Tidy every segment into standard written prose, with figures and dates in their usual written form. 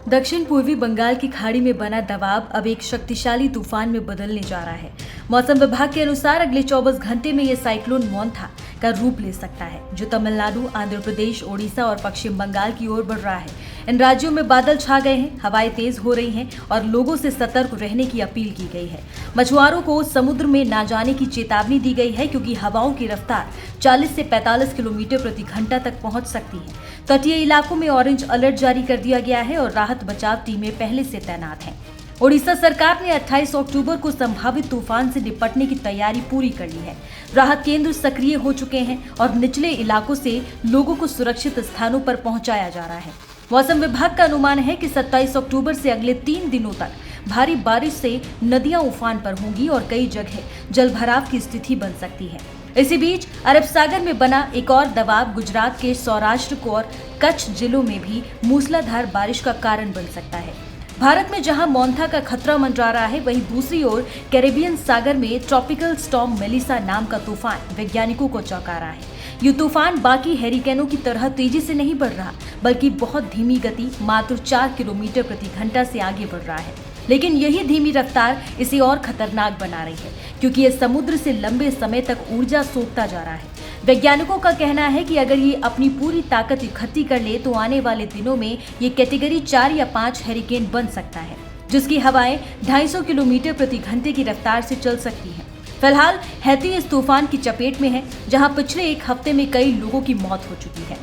दक्षिण पूर्वी बंगाल की खाड़ी में बना दबाव अब एक शक्तिशाली तूफान में बदलने जा रहा है। मौसम विभाग के अनुसार अगले 24 घंटे में यह साइक्लोन मोंथा का रूप ले सकता है, जो तमिलनाडु, आंध्र प्रदेश, ओडिशा और पश्चिम बंगाल की ओर बढ़ रहा है। इन राज्यों में बादल छा गए हैं, हवाएं तेज हो रही हैं और लोगों से सतर्क रहने की अपील की गई है। मछुआरों को समुद्र में न जाने की चेतावनी दी गई है, क्योंकि हवाओं की रफ्तार 40 से 45 किलोमीटर प्रति घंटा तक पहुंच सकती है। तटीय इलाकों में ऑरेंज अलर्ट जारी कर दिया गया है और राहत बचाव टीमें पहले से तैनात हैं। ओडिशा सरकार ने 28 अक्टूबर को संभावित तूफान से निपटने की तैयारी पूरी कर ली है। राहत केंद्र सक्रिय हो चुके हैं और निचले इलाकों से लोगों को सुरक्षित स्थानों पर पहुंचाया जा रहा है। मौसम विभाग का अनुमान है कि 27 अक्टूबर से अगले 3 दिनों तक भारी बारिश से नदियां उफान पर होंगी और कई जगह जलभराव की स्थिति बन सकती है। इसी बीच अरब सागर में बना एक और दबाव गुजरात के सौराष्ट्र और कच्छ जिलों में भी मूसलाधार बारिश का कारण बन सकता है। भारत में जहां मोंथा का खतरा मंडरा रहा है, वहीं दूसरी ओर कैरेबियन सागर में ट्रॉपिकल स्टॉर्म मेलिसा नाम का तूफान वैज्ञानिकों को चौंका रहा है। ये तूफान बाकी हैरिकेनों की तरह तेजी से नहीं बढ़ रहा, बल्कि बहुत धीमी गति, मात्र 4 किलोमीटर प्रति घंटा से आगे बढ़ रहा है। लेकिन यही धीमी रफ्तार इसे और खतरनाक बना रही है, क्योंकि यह समुद्र से लंबे समय तक ऊर्जा सोखता जा रहा है। वैज्ञानिकों का कहना है कि अगर ये अपनी पूरी ताकत इकट्ठी कर ले तो आने वाले दिनों में ये कैटेगरी 4 या 5 हैरिकेन बन सकता है, जिसकी हवाएं 250 किलोमीटर प्रति घंटे की रफ्तार से चल सकती हैं। फिलहाल हैती इस तूफान की चपेट में है, जहां पिछले एक हफ्ते में कई लोगों की मौत हो चुकी है।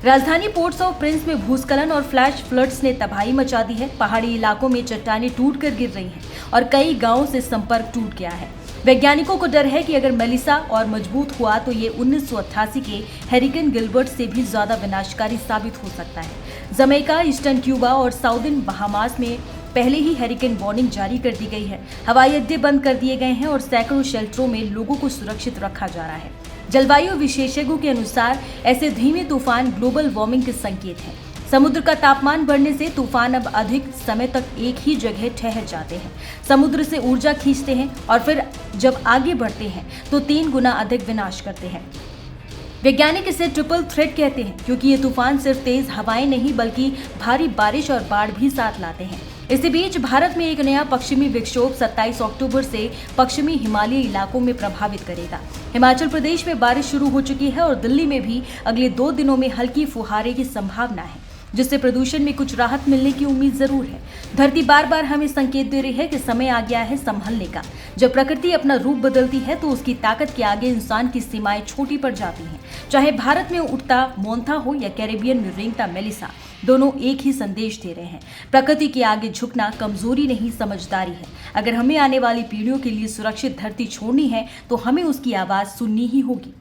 राजधानी पोर्ट ऑफ प्रिंस में भूस्खलन और फ्लैश फ्लड्स ने तबाही मचा दी है। पहाड़ी इलाकों में चट्टानें टूटकर गिर रही हैं और कई गांवों से संपर्क टूट गया है। वैज्ञानिकों को डर है कि अगर मेलिसा और मजबूत हुआ तो ये 1988 के हैरिकेन गिलबर्ट से भी ज्यादा विनाशकारी साबित हो सकता है। जमैका, ईस्टर्न क्यूबा और साउदर्न बहामास में पहले ही हैरिकेन वार्निंग जारी कर दी गई है। हवाई अड्डे बंद कर दिए गए हैं और सैकड़ों शेल्टरों में लोगों को सुरक्षित रखा जा रहा है। जलवायु विशेषज्ञों के अनुसार ऐसे धीमे तूफान ग्लोबल वार्मिंग के संकेत हैं। समुद्र का तापमान बढ़ने से तूफान अब अधिक समय तक एक ही जगह ठहर जाते हैं, समुद्र से ऊर्जा खींचते हैं और फिर जब आगे बढ़ते हैं तो 3 गुना अधिक विनाश करते हैं। वैज्ञानिक इसे ट्रिपल थ्रेट कहते हैं, क्योंकि ये तूफान सिर्फ तेज हवाएं नहीं बल्कि भारी बारिश और बाढ़ भी साथ लाते हैं। इसी बीच भारत में एक नया पश्चिमी विक्षोभ 27 अक्टूबर से पश्चिमी हिमालयी इलाकों में प्रभावित करेगा। हिमाचल प्रदेश में बारिश शुरू हो चुकी है और दिल्ली में भी अगले 2 दिनों में हल्की फुहारे की संभावना है, जिससे प्रदूषण में कुछ राहत मिलने की उम्मीद जरूर है। धरती बार बार हमें संकेत दे रही है कि समय आ गया है संभलने का। जब प्रकृति अपना रूप बदलती है तो उसकी ताकत के आगे इंसान की सीमाएं छोटी पड़ जाती हैं। चाहे भारत में उठता मोंथा हो या कैरेबियन में रेंगता मेलिसा, दोनों एक ही संदेश दे रहे हैं। प्रकृति के आगे झुकना कमजोरी नहीं, समझदारी है। अगर हमें आने वाली पीढ़ियों के लिए सुरक्षित धरती छोड़नी है तो हमें उसकी आवाज सुननी ही होगी।